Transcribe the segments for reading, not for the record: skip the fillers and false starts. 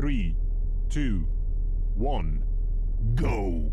3, 2, 1, go!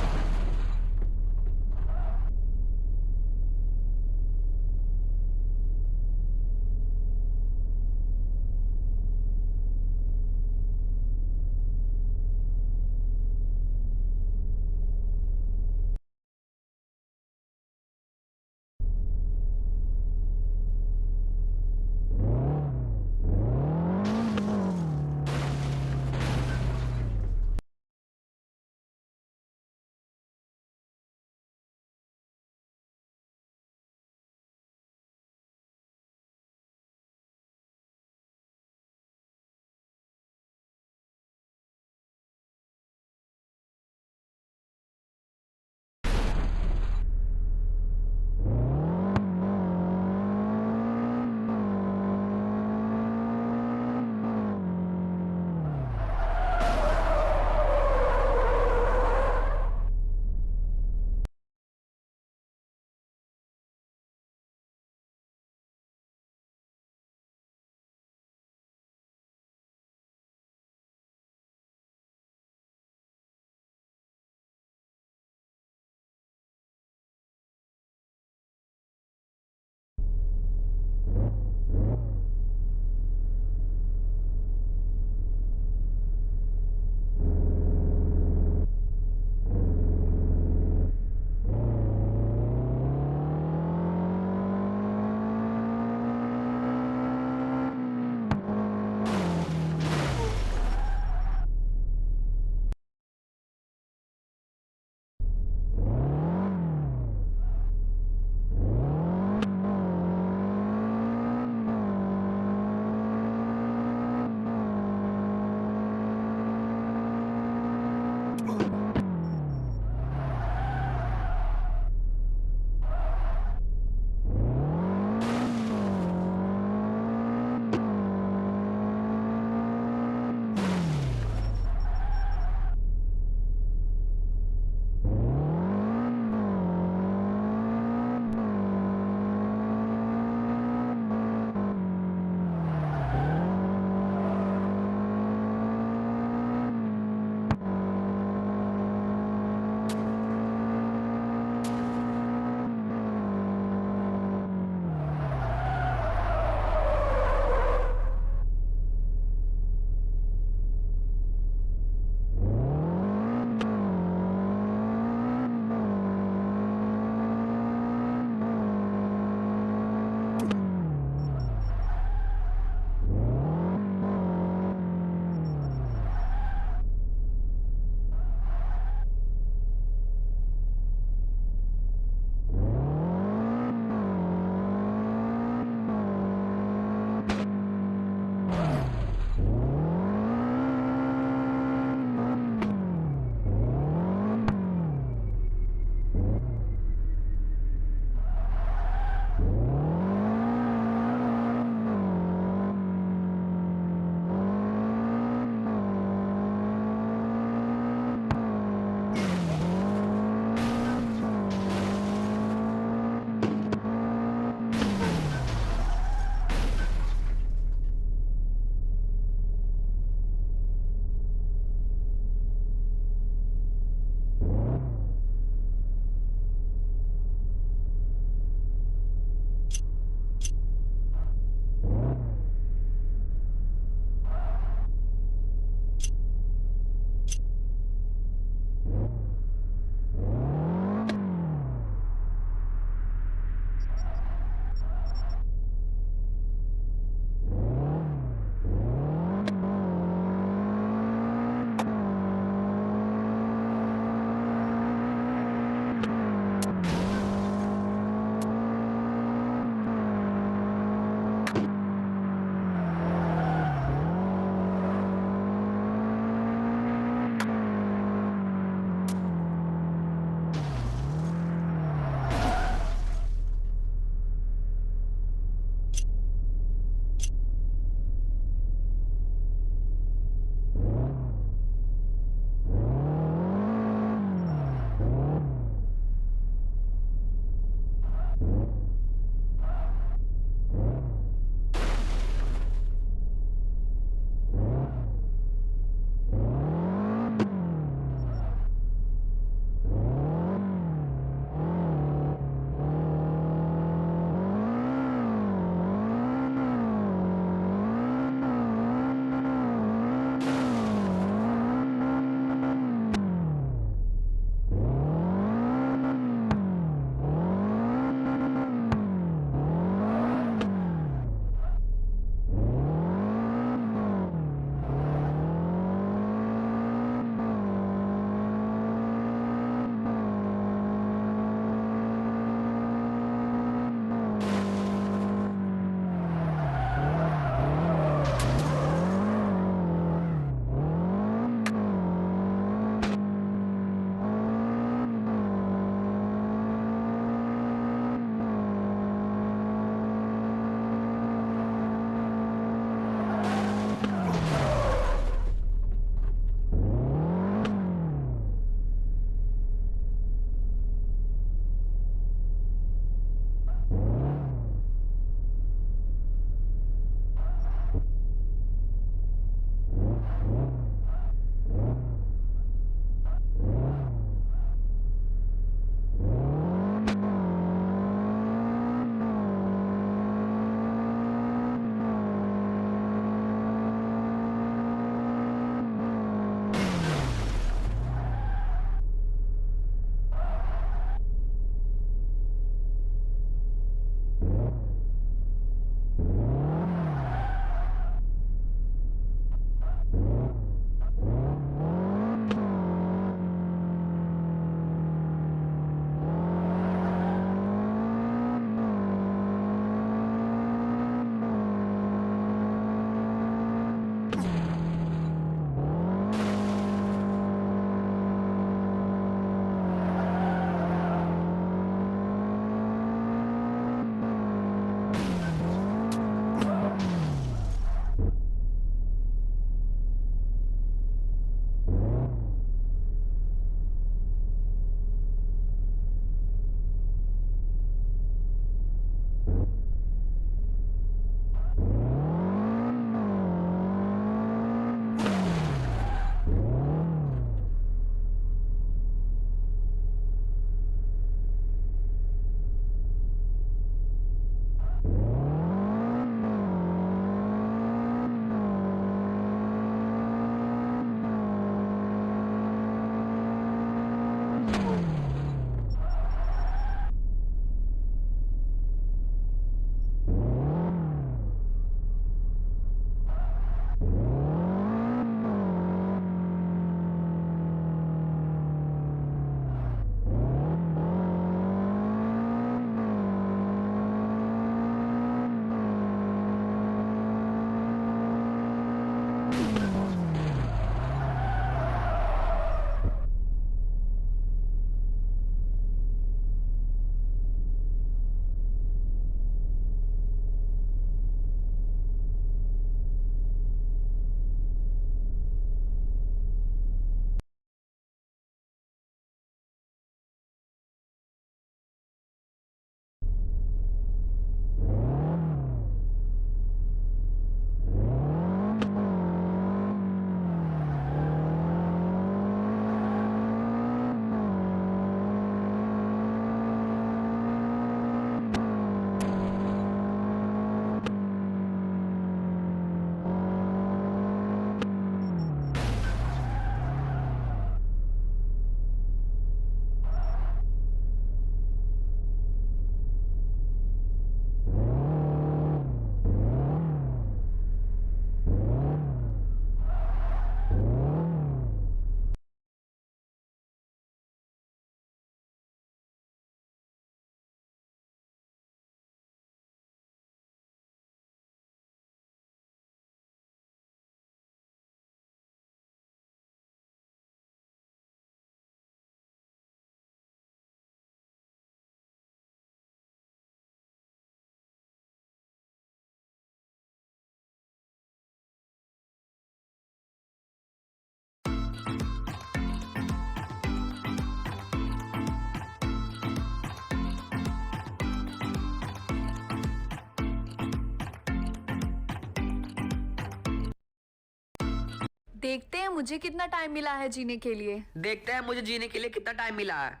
देखते हैं मुझे कितना टाइम मिला है जीने के लिए। देखते हैं मुझे जीने के लिए कितना टाइम मिला है।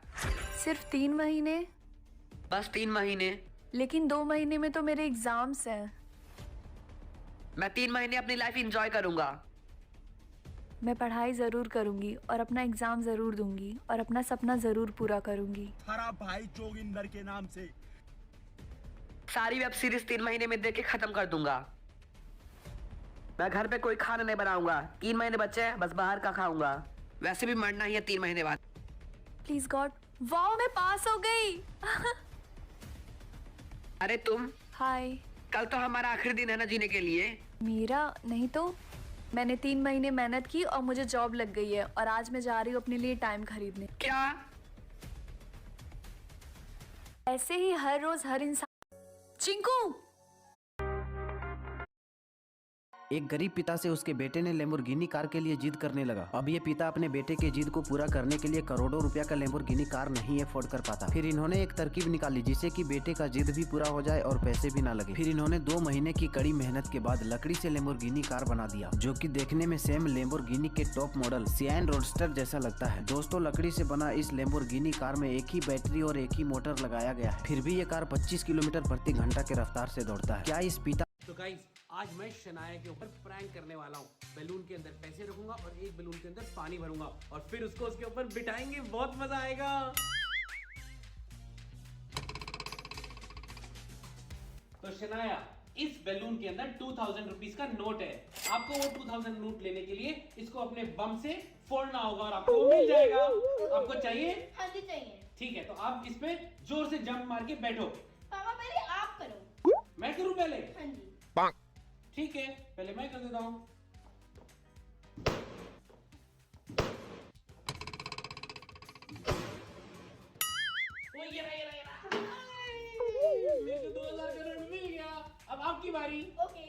सिर्फ 3 महीने? बस 3 महीने? लेकिन 2 महीने में तो मेरे एग्जाम्स हैं। मैं 3 महीने अपनी लाइफ एंजॉय करूंगा। मैं पढ़ाई जरूर करूंगी और अपना एग्जाम जरूर दूंगी और अपना सपना जरूर पूरा करूंगी। हरा भाई जोगिंदर के नाम से सारी वेब सीरीज 3 महीने में देख के खत्म कर दूंगा। मैं घर पे कोई खाना नहीं बनाऊंगा। 3 महीने बच्चे हैं, बस बाहर का खाऊंगा। वैसे भी मरना ही है 3 महीने बाद। प्लीज गॉड, वाओ मैं पास हो गई। अरे तुम, हाय। कल तो हमारा आखिरी दिन है ना जीने के लिए। मेरा नहीं तो मैंने 3 महीने मेहनत की और मुझे जॉब लग गई है और आज मैं जा रही हूँ अपने लिए टाइम खरीदने। क्या? ऐसे ही हर रोज हर इंसान। चिंकू, एक गरीब पिता से उसके बेटे ने लैम्बोर्गिनी कार के लिए जिद करने लगा। अब ये पिता अपने बेटे के जिद को पूरा करने के लिए करोड़ों रुपया का लैम्बोर्गिनी कार नहीं अफोर्ड कर पाता। फिर इन्होंने एक तरकीब निकाली जिससे कि बेटे का जिद भी पूरा हो जाए और पैसे भी ना लगे। फिर इन्होंने 2 महीने की कड़ी मेहनत के बाद लकड़ी से लैम्बोर्गिनी कार बना दिया, जो कि देखने में सेम लैम्बोर्गिनी के टॉप मॉडल सियान रोडस्टर जैसा लगता है। दोस्तों, लकड़ी से बना इस लैम्बोर्गिनी कार में एक ही बैटरी और एक ही मोटर लगाया गया है। फिर भी ये कार 25 किलोमीटर प्रति घंटा के रफ्तार से दौड़ता है। क्या इस पिता तो गाइस, आज मैं शनाया के ऊपर प्रैंक करने वाला हूँ। बैलून के अंदर पैसे रखूंगा और एक बैलून के अंदर पानी भरूंगा और फिर उसको उसके ऊपर बिठाएंगे। बहुत मजा आएगा। तो शनाया, इस बैलून के अंदर 2000 रुपीज का नोट है। आपको वो 2000 नोट लेने के लिए इसको अपने बम से फोड़ना होगा और आपको मिल जाएगा। आपको चाहिए? हाँ जी चाहिए। ठीक है, तो आप इस पे जोर से जंप मार के बैठो। पापा पहले आप करो। मैं करूं पहले? हाँ जी। ठीक है, पहले मैं कर देता हूं। ओ ये रहा। मेरे को 2000 का नोट मिल गया। अब आपकी बारी। ओके।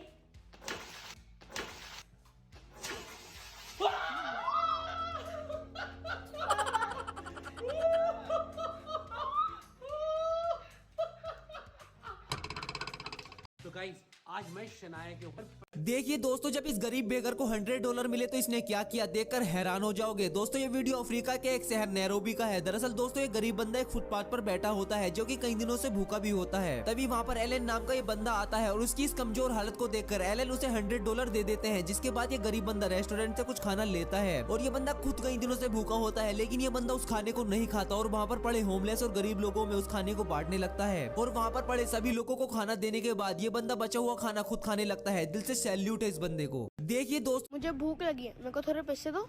तो गाइस, आज मैं शनाया के ऊपर देखिए दोस्तों, जब इस गरीब बेगर को $100 मिले तो इसने क्या किया देखकर हैरान हो जाओगे। दोस्तों, ये वीडियो अफ्रीका के एक शहर नैरोबी का है। दरअसल दोस्तों, ये गरीब बंदा एक फुटपाथ पर बैठा होता है जो कि कई दिनों से भूखा भी होता है। तभी वहाँ पर एलन नाम का ये बंदा आता है और उसकी इस कमजोर हालत को देखकर एलन उसे $100 दे देते हैं। जिसके बाद ये गरीब बंदा रेस्टोरेंट से कुछ खाना लेता है और ये बंदा खुद कई दिनों से भूखा होता है, लेकिन ये बंदा उस खाने को नहीं खाता और वहाँ पर पड़े होमलेस और गरीब लोगों में उस खाने को बांटने लगता है। और वहाँ पर पड़े सभी लोगों को खाना देने के बाद ये बंदा बचा हुआ खाना खुद खाने लगता है। दिल से सैल्यूट है इस बंदे को। देखिए दोस्त, मुझे भूख लगी है, मेरे को थोड़े पैसे दो।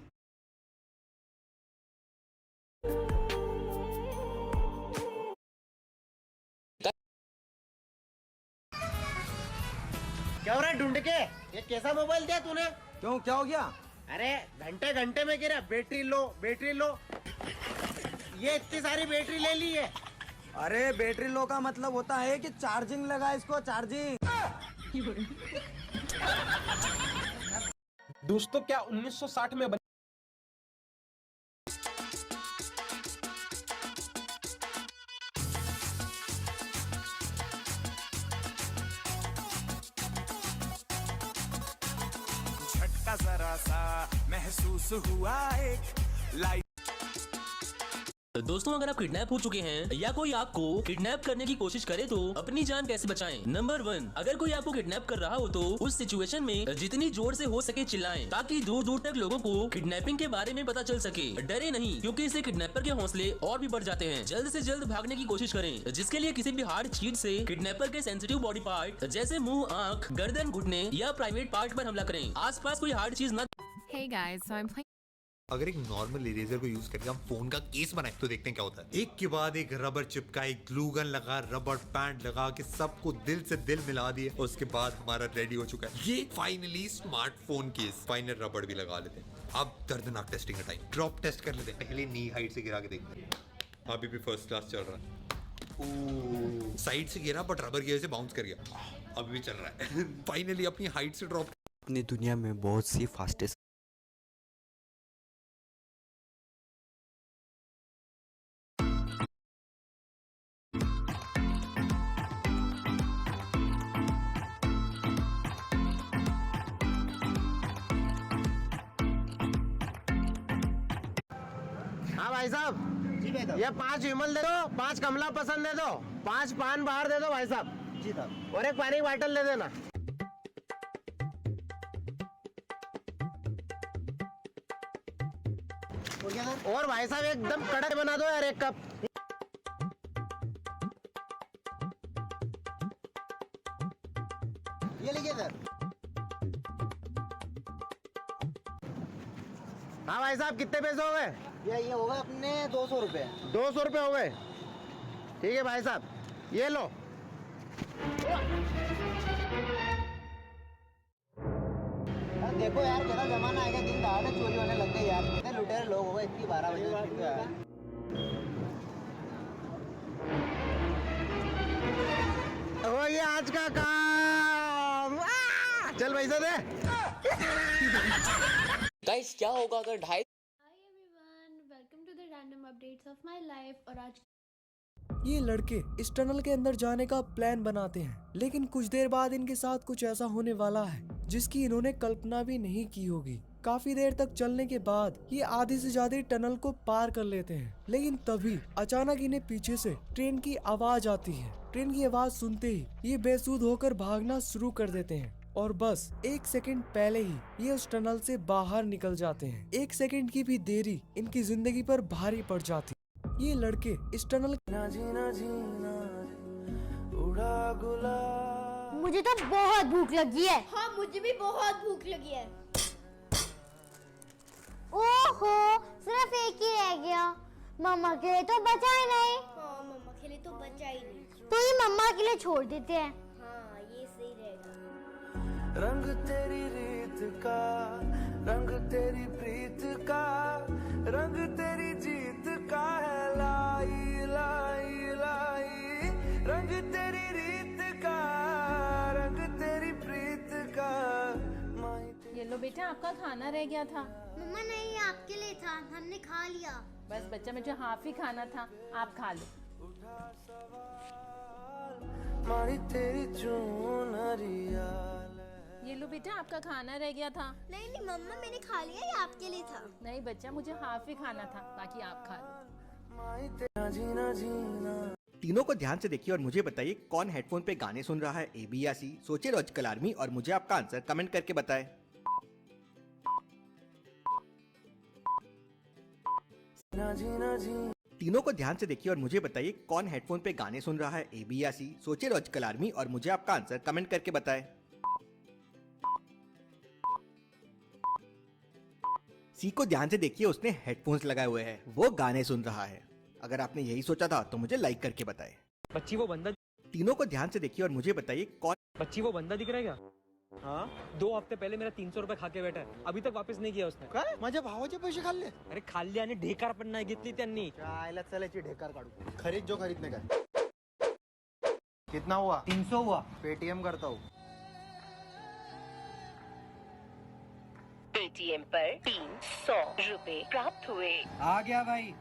क्या हो रहा है ढूंढ के? ये कैसा मोबाइल दिया तूने? क्यों, क्या हो गया? अरे घंटे घंटे में गिरा, बैटरी लो बैटरी लो। ये इतनी सारी बैटरी ले ली है। अरे बैटरी लो का मतलब होता है कि चार्जिंग लगा इसको, चार्जिंग। दोस्तों, क्या 1960 में झटका जरा सा महसूस हुआ एक लाइट। दोस्तों, अगर आप किडनैप हो चुके हैं या कोई आपको किडनैप करने की कोशिश करे तो अपनी जान कैसे बचाएं? नंबर 1, अगर कोई आपको किडनैप कर रहा हो तो उस सिचुएशन में जितनी जोर से हो सके चिल्लाएं ताकि दूर दूर तक लोगों को किडनैपिंग के बारे में पता चल सके। डरे नहीं, क्योंकि इससे किडनैपर के हौसले और भी बढ़ जाते हैं। जल्द से जल्द भागने की कोशिश करें, जिसके लिए किसी भी हार्ड चीज से किडनैपर के सेंसिटिव बॉडी पार्ट जैसे मुंह, आँख, गर्दन, घुटने या प्राइवेट पार्ट पर हमला करें। आसपास कोई हार्ड चीज न। Hey guys, so I'm playing. अगर एक नॉर्मल इरेजर को यूज करके हम फोन का केस बनाए तो देखते हैं क्या होता है। एक के बाद एक रबर चिपका, एक ग्लू गन लगा, रबर बैंड लगा के सबको दिल से दिल मिला दिए। उसके बाद हमारा रेडी हो चुका है ये finally smartphone case. Final rubber भी लगा लेते हैं। अब दर्दनाक टेस्टिंग का टाइम। ड्रॉप टेस्ट कर लेते हैं। पहले नी हाइट से गिरा के देखते हैं। अभी भी फर्स्ट क्लास चल रहा है। साइड से गिरा बट रबर की वजह से बाउंस कर गया। अभी भी चल रहा है। फाइनली अपनी हाइट से ड्रॉप। अपनी दुनिया में बहुत सी फास्टेस्ट भाई साहब जी भाई ये 5 विमल दे दो, 5 कमला पसंद दे दो, 5 पान बाहर दे दो भाई साहब जी साहब। और एक पानी की बोतल दे देना। और भाई साहब एकदम कड़क बना दो यार 1 कप। ये लीजिए सर। हाँ भाई साहब कितने पैसे हो गए? ये हो गए अपने 200 रुपए। 200 रुपए हो गए। ठीक है भाई साहब ये लो। देखो यार कैसा जमाना आएगा, दिन दहाड़े चोरी होने लग गए यार। कितने लुटेरे लोग हो गए इतनी 12 बजे यार। हो गया आज का काम। चल पैसे दे। गाइस क्या होगा अगर 2.5 hi everyone, welcome to the random updates of my life. और आज ये लड़के इस टनल के अंदर जाने का प्लान बनाते हैं, लेकिन कुछ देर बाद इनके साथ कुछ ऐसा होने वाला है जिसकी इन्होंने कल्पना भी नहीं की होगी। काफी देर तक चलने के बाद ये आधी से ज्यादा टनल को पार कर लेते हैं, लेकिन तभी अचानक इन्हें पीछे से ट्रेन की आवाज आती है। ट्रेन की आवाज सुनते ही ये बेसुध होकर भागना शुरू कर देते हैं और बस 1 सेकंड पहले ही ये उस टनल से बाहर निकल जाते हैं। 1 सेकंड की भी देरी इनकी जिंदगी पर भारी पड़ जाती। ये लड़के इस टनल मुझे तो बहुत भूख लगी है। हाँ मुझे भी बहुत भूख लगी है। ओहो सिर्फ एक ही रह गया। मम्मा के लिए तो बचा ही नहीं। हाँ मम्मा के लिए तो बचा ही नहीं। तो ये मम्मा के लिए छोड़ देते हैं। हाँ ये सही रहेगा। रंग तेरी रीत का, रंग तेरी प्रीत का, रंग तेरी जीत का है लाई लाई लाई। रंग तेरी रीत का, रंग तेरी प्रीत का। ये लो बेटा आपका खाना रह गया था। मम्मा नहीं आपके लिए था, हमने खा लिया। बस बच्चा मुझे हाफ ही खाना था, आप खा लो। मारी तेरी चुनरिया। ये लो बेटा आपका खाना रह गया था। नहीं नहीं मम्मा मैंने खा लिया, ये आपके लिए था। नहीं बच्चा मुझे हाफ ही खाना था, बाकी आप खा लो। तीनों को ध्यान से देखिए और मुझे बताइए कौन हेडफोन पे गाने सुन रहा है, ए बी या सी। सोचिए लॉजिकल आर्मी और मुझे आपका आंसर कमेंट करके बताएं। तीनों को ध्यान से देखिए और मुझे बताइए कौन हेडफोन पे गाने सुन रहा है, ए बी या सी। सोचिए लॉजिकल आर्मी और मुझे आपका आंसर कमेंट करके बताएं। सी को ध्यान से देखिए, उसने हेडफोन्स लगाए हुए हैं, वो गाने सुन रहा है। अगर आपने यही सोचा था तो मुझे लाइक करके बताएं। बच्ची वो बंदा। तीनों को ध्यान से देखिए और मुझे बताइए कौन। बच्ची वो बंदा दिख रहा है क्या? हाँ 2 हफ्ते पहले मेरा 300 रुपए खा के बैठा है, अभी तक वापस नहीं किया उसने। काय माझ्या भावाचे पैसे खाल्ले? अरे खाल्ले आणि ढेकार पण नाही घेतली त्यांनी। आयला चलायची ढेकार काढू। खरीद जो खरीदने का। कितना हुआ? 300 हुआ। पेटीएम करता हूँ। पेटीएम पर 300 रुपए प्राप्त हुए। आ गया भाई।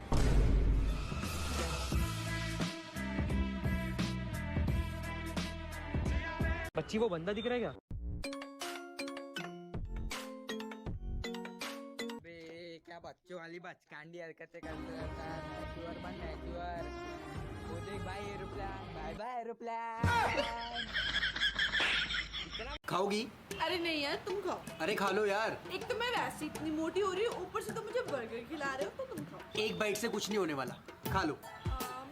बच्ची वो बंदा दिख रहा है क्या? क्या बच्चों वाली बचकांडी हरकतें करते रहता है। मैच्योर बन मैच्योर। वो देख भाई एरोप्लेन, बाय बाय एरोप्लेन। खाओगी? अरे नहीं यार तुम खाओ। अरे खा लो यार। एक तो मैं वैसे इतनी मोटी हो रही हूँ, ऊपर से तो मुझे बर्गर खिला रहे हो, तो तुम खाओ। एक बाइट से कुछ नहीं होने वाला, खा लो।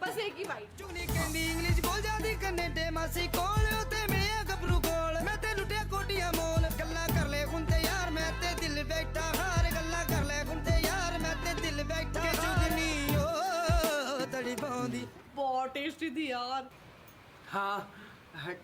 बस एक ही बाइट। इंग्लिश बोल जाती कन्ने मासी कोल होते मैं गबरू कोल। मैं ते लुटिया कोटियां मोल। गल्ला कर ले कुंते यार, मैं ते दिल बैठा हार। गल्ला कर ले कुंते यार, मैं ते दिल बैठा हार। चुदनी ओ तड़ी बांधी। बहुत टेस्टी थी यार। हाँ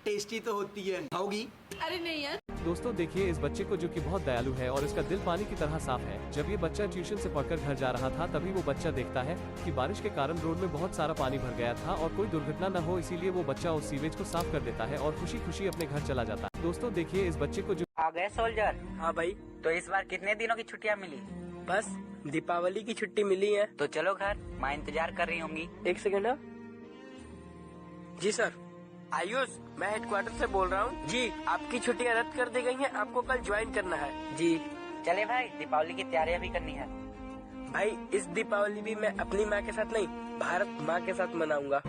टेस्टी तो होती है। खाओगी? अरे नहीं यार। दोस्तों देखिए इस बच्चे को जो कि बहुत दयालु है और इसका दिल पानी की तरह साफ है। जब ये बच्चा ट्यूशन से पढ़कर घर जा रहा था तभी वो बच्चा देखता है कि बारिश के कारण रोड में बहुत सारा पानी भर गया था और कोई दुर्घटना न हो, इसीलिए वो बच्चा उस सीवेज को साफ कर देता है और खुशी खुशी अपने घर चला जाता है। दोस्तों देखिए इस बच्चे को जो। आ गए सोल्जर? हाँ भाई। तो इस बार कितने दिनों की छुट्टियाँ मिली? बस दीपावली की छुट्टी मिली है। तो चलो घर, माँ इंतजार कर रही होंगी। 1 सेकंड। जी सर। आयुष मैं हेडक्वार्टर से बोल रहा हूँ। जी आपकी छुट्टियाँ रद्द कर दी गई हैं, आपको कल ज्वाइन करना है। जी चले भाई, दीपावली की तैयारियां भी करनी है। भाई इस दीपावली भी मैं अपनी माँ के साथ नहीं, भारत माँ के साथ मनाऊंगा।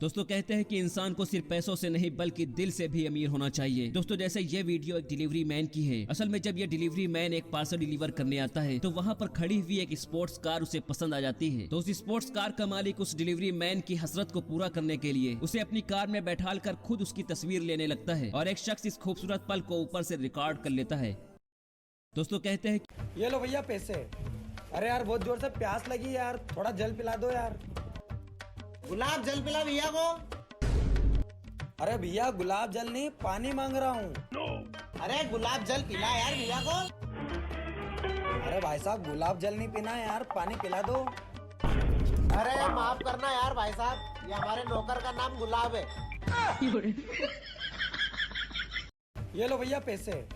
दोस्तों कहते हैं कि इंसान को सिर्फ पैसों से नहीं बल्कि दिल से भी अमीर होना चाहिए। दोस्तों जैसे ये वीडियो एक डिलीवरी मैन की है। असल में जब ये डिलीवरी मैन एक पार्सल डिलीवर करने आता है तो वहाँ पर खड़ी हुई एक स्पोर्ट्स कार उसे पसंद आ जाती है। तो उस स्पोर्ट्स कार का मालिक उस डिलीवरी मैन की हसरत को पूरा करने के लिए उसे अपनी कार में बैठाल कर खुद उसकी तस्वीर लेने लगता है और एक शख्स इस खूबसूरत पल को ऊपर से रिकॉर्ड कर लेता है। दोस्तों कहते हैं ये लो भैया पैसे। अरे यार बहुत जोर से प्यास लगी यार, थोड़ा जल पिला दो यार। गुलाब जल पिला भैया को। अरे भैया गुलाब जल नहीं, पानी मांग रहा हूँ। अरे गुलाब जल पिला यार भैया को। अरे भाई साहब गुलाब जल नहीं पीना यार, पानी पिला दो। अरे माफ करना यार भाई साहब, ये हमारे नौकर का नाम गुलाब है। ये लो भैया पैसे।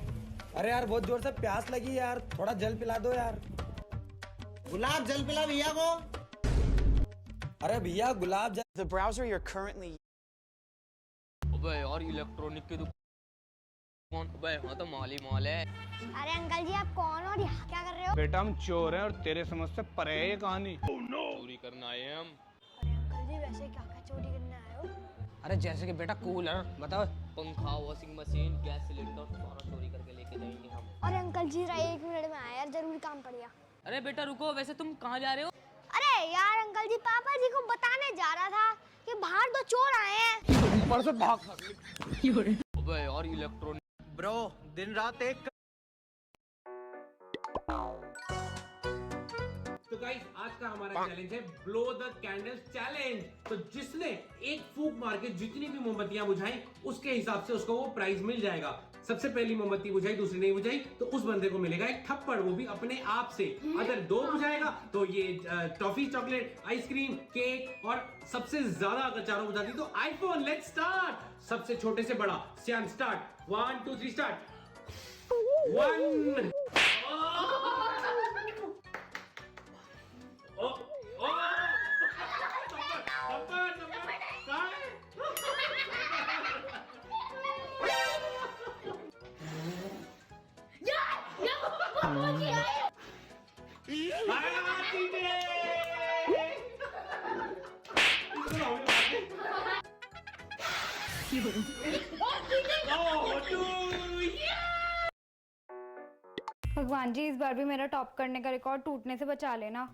अरे यार बहुत जोर से प्यास लगी यार, थोड़ा जल पिला दो यार। गुलाब जल पिला भैया को। अरे भैया गुलाब जल। The browser you're currently अबे यार इलेक्ट्रॉनिक की दुकान, अबे हाँ तो माल ही माल है। अरे अंकल जी आप कौन और यहाँ क्या कर रहे हो? बेटा हम चोर हैं और तेरे समझ से परे है ये कहानी। चोरी करने आए हैं हम। अरे अंकल जी वैसे क्या क्या चोरी करने आए हो? अरे जैसे कि बेटा कूलर बताओ, पंखा, वॉशिंग मशीन, गैस सिलेंडर सारा चोरी करके लेके जाएंगे हम। अरे अंकल जी रहा 1 मिनट में आया यार, जरूरी काम पड़ गया। अरे बेटा रुको, वैसे तुम कहाँ जा रहे हो? अरे यार अंकल जी पापा जी को बताने जा रहा था कि बाहर 2 चोर आए हैं। ऊपर से भाग। अबे यार इलेक्ट्रॉनिक ब्रो दिन रात एक। तो गाइस आज का हमारा चैलेंज है ब्लो द कैंडल्स चैलेंज। तो जिसने एक फूंक मार के जितनी भी मोमबत्तियां बुझाई उसके हिसाब से उसको वो प्राइज मिल जाएगा। सबसे पहली मोमबत्ती बुझाई, दूसरी नहीं बुझाई तो उस बंदे को मिलेगा एक थप्पड़, वो भी अपने आप से। अगर 2 बुझाएगा तो ये टॉफी, चॉकलेट, आइसक्रीम, केक और सबसे ज्यादा अगर 4 बुझाती तो आईफोन। Let's start. सबसे छोटे से बड़ा सियान स्टार्ट। 1 2 3 स्टार्ट। 1 भगवान जी इस बार भी मेरा टॉप करने का रिकॉर्ड टूटने से बचा लेना।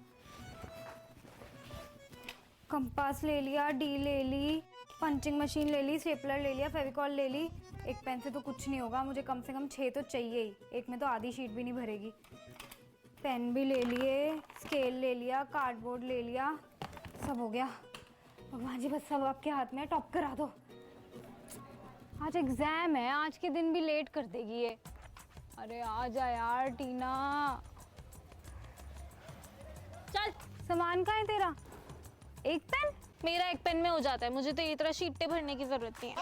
कंपास ले लिया, डी ले ली, पंचिंग मशीन ले ली, स्टेपलर ले लिया, फेविकॉल ले ली। एक पेन से तो कुछ नहीं होगा, मुझे कम से कम 6 तो चाहिए ही। एक में तो आधी शीट भी नहीं भरेगी। पेन भी ले लिए, स्केल ले लिया, कार्डबोर्ड ले लिया, सब हो गया। भगवान जी बस सब आपके हाथ में, टॉप करा दो। आज एग्जाम है, आज के दिन भी लेट कर देगी ये। अरे आजा यार टीना। चल सामान कहाँ है तेरा? एक पेन? मेरा एक पेन में हो जाता है, मुझे तो ये तरह शीटें भरने की जरूरत नहीं है।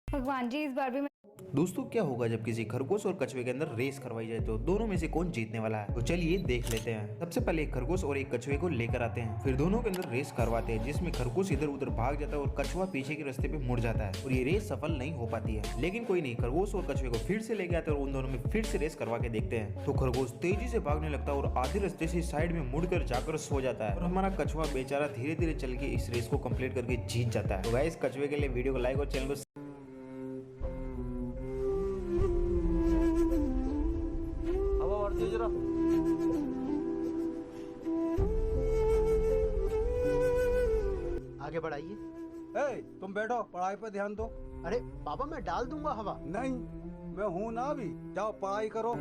भगवान जी इस बार भी दोस्तों क्या होगा जब किसी खरगोश और कछुए के अंदर रेस करवाई जाए तो दोनों में से कौन जीतने वाला है? तो चलिए देख लेते हैं। सबसे पहले एक खरगोश और एक कछुए को लेकर आते हैं, फिर दोनों के अंदर रेस करवाते हैं जिसमें खरगोश इधर उधर भाग जाता है और कछुआ पीछे के रास्ते पे मुड़ जाता है और ये रेस सफल नहीं हो पाती है। लेकिन कोई नहीं, खरगोश और कछुए को फिर से लेके आते हैं और उन दोनों में फिर से रेस करवा के देखते हैं। तो खरगोश तेजी से भागने लगता है और आधे रास्ते से साइड में मुड़कर जाकर सो जाता है और हमारा कछुआ बेचारा धीरे धीरे चल के इस रेस को कंप्लीट करके जीत जाता है। तो गाइस कछुए के लिए वीडियो को लाइक और चैनल को आगे बढ़ाइए। तुम बैठो, पढ़ाई पर ध्यान दो। अरे पापा मैं डाल दूंगा हवा। नहीं मैं हूँ ना अभी, जाओ पढ़ाई करो।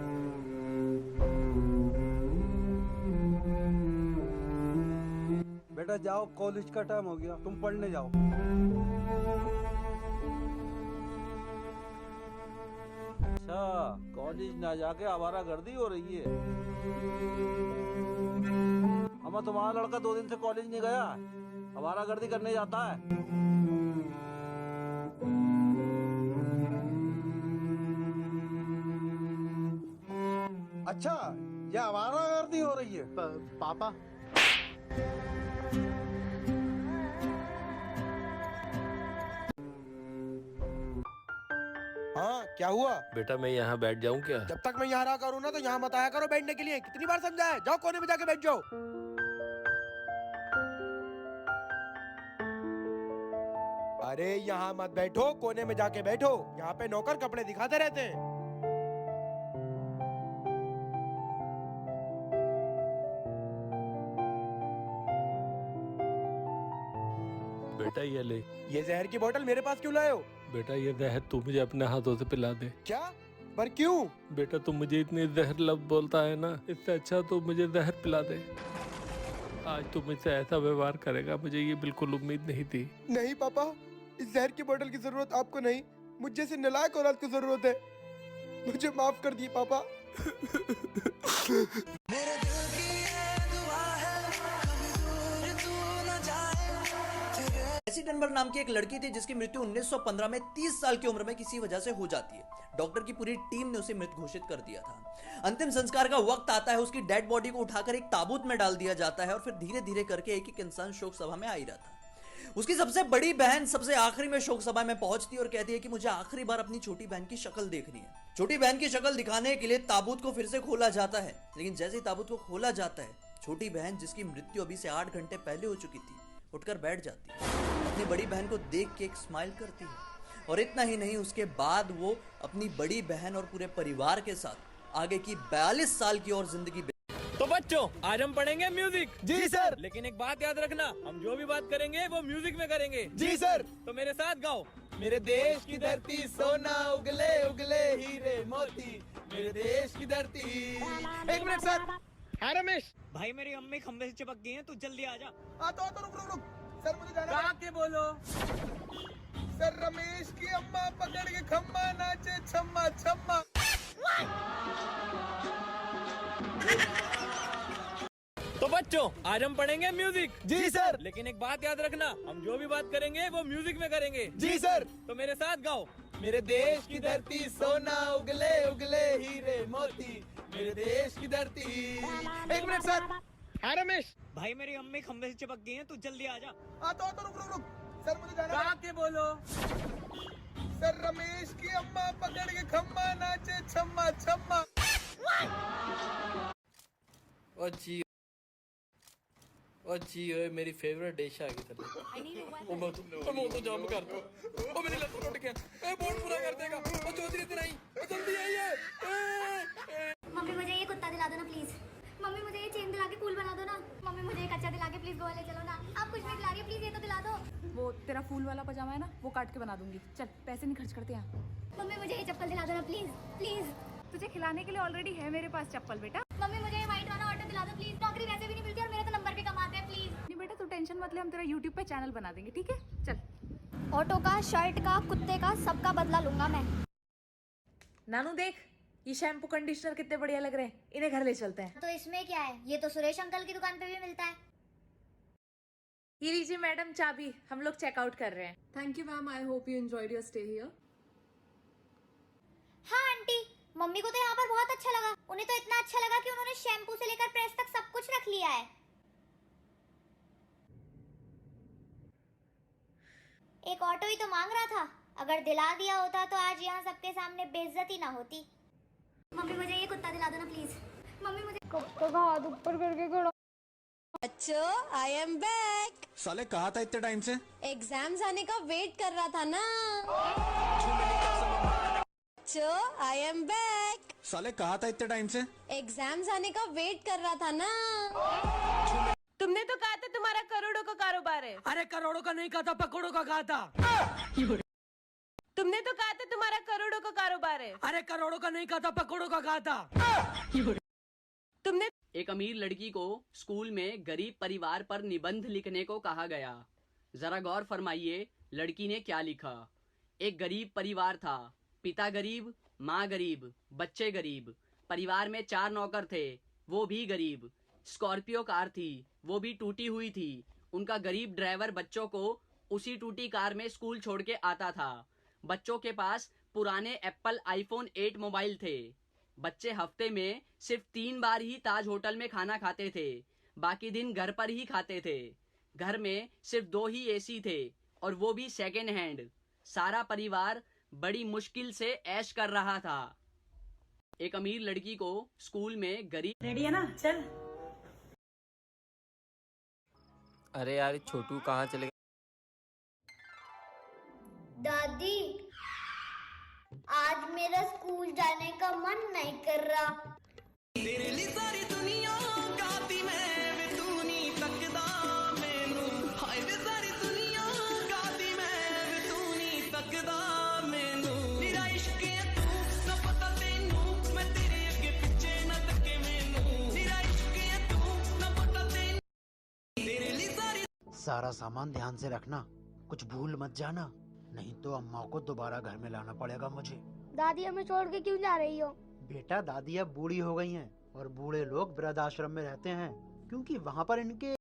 बेटा जाओ, कॉलेज का टाइम हो गया, तुम पढ़ने जाओ। अच्छा कॉलेज ना जाके आवारागर्दी हो रही है। हमें तुम्हारा लड़का 2 दिन से कॉलेज नहीं गया, आवारागर्दी करने जाता है। अच्छा ये आवारागर्दी हो रही है? पापा हाँ क्या हुआ? बेटा मैं यहाँ बैठ जाऊँ क्या? जब तक मैं यहाँ रहा करूँ ना तो यहाँ मत आया करो बैठने के लिए। कितनी बार समझाया? जाओ कोने में जाके बैठ जाओ। अरे यहाँ मत बैठो, कोने में जाके बैठो। यहाँ पे नौकर कपड़े दिखाते रहते हैं। बेटा ये ले। ये जहर की बोतल मेरे पास क्यों लाए हो? बेटा ये जहर तू मुझे अपने हाथों से पिला दे। क्या? पर क्यों? बेटा तू मुझे इतनी जहर लफ्ज बोलता है ना, इससे अच्छा तो मुझे जहर पिला दे। आज तू मुझसे ऐसा व्यवहार करेगा, मुझे ये बिल्कुल उम्मीद नहीं थी। नहीं पापा, इस जहर की बोतल की जरूरत आपको नहीं, मुझ जैसे नालायक औरत को जरूरत है। मुझे माफ कर दिए पापा। एसी डनबर नाम की एक लड़की थी जिसकी मृत्यु 1915 में 30 साल की उम्र में किसी वजह से हो जाती है। डॉक्टर की पूरी टीम ने उसे मृत घोषित कर दिया था। अंतिम संस्कार का वक्त आता है, उसकी डेड बॉडी को उठाकर एक ताबूत में डाल दिया जाता है और फिर धीरे धीरे करके एक एक इंसान शोक सभा में आ ही रहता है। उसकी सबसे बड़ी बहन सबसे आखिरी में शोक सभा में पहुंचती है और कहती है कि मुझे आखिरी बार अपनी छोटी बहन की शक्ल देखनी है। छोटी बहन की शक्ल दिखाने के लिए ताबूत को फिर से खोला जाता है, लेकिन जैसे ही ताबूत को खोला जाता है, छोटी बहन जिसकी मृत्यु अभी से 8 घंटे पहले हो चुकी थी उठकर बैठ जाती है, अपनी बड़ी बहन को देख के एक स्माइल करती है और इतना ही नहीं, उसके बाद वो अपनी बड़ी बहन और पूरे परिवार के साथ आगे की 42 साल की और जिंदगी। तो बच्चों आज हम पढ़ेंगे म्यूजिक। जी सर। लेकिन एक बात याद रखना, हम जो भी बात करेंगे वो म्यूजिक में करेंगे। जी सर। तो मेरे साथ गाओ। मेरे देश की धरती सोना उगले उगले हीरे मोती, मेरे देश की धरती। एक मिनट सर। हाँ रमेश भाई, मेरी अम्मी खंबे से चिपक गई हैं, तू जल्दी आ जा। तो रुक। सर मुझे जाना है। के बोलो। सर रमेश की अम्मा पकड़ के खम्मा नाचे छम्मा छम्मा। तो बच्चों आज हम पढ़ेंगे म्यूजिक। जी सर। लेकिन एक बात याद रखना, हम जो भी बात करेंगे वो म्यूजिक में करेंगे। जी सर। तो मेरे साथ गाओ। मेरे देश की धरती सोना उगले उगले हीरे मोती, मेरे देश की धरती। एक मिनट सर। हाँ रमेश भाई, मेरी अम्मी खंबे से चिपक गई हैं, तू जल्दी आ जा। तो रुक। सर मुझे जाना है। के बोलो। सर रमेश की अम्मा पकड़ के खम्मा नाचे छम्मा छम्मा। ओए मेरी फेवरेट डिश आ गई थले। मैं तो जाम कर दो। ओ मेरी लत टूट गया। ए बोर्ड पूरा कर देगा। ओ चौधरी इधर आई। ओ जल्दी आइए। मम्मी मुझे ये कुत्ता दिला दो ना प्लीज। मम्मी मुझे ये चेन दिला के कूल बना दो ना। मम्मी मुझे एक अच्छा दिला के प्लीज गोवा ले चलो ना। आप कुछ नहीं दिला रही है, प्लीज ये तो दिला दो। वो तेरा फूल वाला पजामा है ना, वो काट के बना दूंगी। चल पैसे नहीं खर्च करते यहाँ। मम्मी मुझे ये चप्पल दिला दो ना प्लीज प्लीज। तुझे खिलाने के लिए ऑलरेडी है मेरे पास चप्पल बेटा। मम्मी मुझे ये व्हाइट वाला ऑटो दिला दो प्लीज। नौकरी वैसे भी नहीं मिलती और मेरे तो नंबर भी कम आते हैं प्लीज। नहीं बेटा तू टेंशन मत ले, हम तेरा यूट्यूब पे चैनल बना देंगे, ठीक है? चल। ऑटो का, शर्ट का, कुत्ते का, सबका बदला लूंगा मैं। नानू देख, ये शैम्पू कंडीशनर कितने बढ़िया लग रहे हैं, इन्हें घर ले चलते हैं। तो इसमें क्या है, ये तो सुरेश अंकल की दुकान पे भी मिलता है। ये लीजिए मैडम चाबी, हम लोग चेकआउट कर रहे हैं। Thank you ma'am, I hope you enjoyed your stay here. हाँ आंटी, मम्मी को तो यहाँ पर बहुत अच्छा लगा। उन्हें तो इतना अच्छा लगा कि उन्होंने शैम्पू से लेकर प्रेस तक सब कुछ रख लिया है। एक ऑटो ही तो मांग रहा था, अगर दिला दिया होता तो आज यहाँ सबके सामने बेइज्जती ना होती। मम्मी मुझे ये कुत्ता दिला दो ना प्लीज। मम्मी मुझे कब तक हाथ ऊपर करके खड़ा। बच्चों आई एम बैक। साले कहा था इतने टाइम से? एग्जाम्स आने का वेट कर रहा था ना। बच्चों आई एम बैक। साले कहा था इतने टाइम से? एग्जाम्स आने का वेट कर रहा था ना। तुमने तो कहा था तुम्हारा करोड़ों का कारोबार है। अरे करोड़ों का नहीं कहा था, पकड़ों का कहा था। तुमने तो कहा था तुम्हारा करोड़ों का कारोबार है। अरे करोड़ों का नहीं कहा था, पकड़ों का कहा था। तुमने एक अमीर लड़की को स्कूल में गरीब परिवार पर निबंध लिखने को कहा गया। जरा गौर फरमाइए लड़की ने क्या लिखा। एक गरीब परिवार था, पिता गरीब, माँ गरीब, बच्चे गरीब। परिवार में 4 नौकर थे, वो भी गरीब। स्कॉर्पियो कार थी, वो भी टूटी हुई थी। उनका गरीब ड्राइवर बच्चों को उसी टूटी कार में स्कूल छोड़ के आता था। बच्चों के पास पुराने एप्पल आईफोन 8 मोबाइल थे। बच्चे हफ्ते में सिर्फ 3 बार ही ताज होटल में खाना खाते थे, बाकी दिन घर पर ही खाते थे। घर में सिर्फ 2 ही एसी थे और वो भी सेकेंड हैंड। सारा परिवार बड़ी मुश्किल से ऐश कर रहा था। एक अमीर लड़की को स्कूल में गरीब रेडी है ना? चल। अरे यार छोटू कहाँ चले गए? दादी, आज मेरा स्कूल जाने का मन नहीं कर रहा। तेरे लिए सारी दुनिया गाती मैं वे तू नहीं तकदा मैनू। हाय वे सारी दुनिया गाती मैं वे तू नहीं तकदा मैनू। मेरा इश्क है तू ना पता तेनू, मैं तेरे अगे पिछे ना तके मैनू। मेरा इश्क है तू ना पता तेनू, तेरे लिए सारी। सारा सामान ध्यान से रखना, कुछ भूल मत जाना, नहीं तो अम्मा को दोबारा घर में लाना पड़ेगा मुझे। दादी हमें छोड़ के क्यों जा रही हो? बेटा दादी अब बूढ़ी हो गई हैं और बूढ़े लोग वृद्धाश्रम में रहते हैं क्योंकि वहाँ पर इनके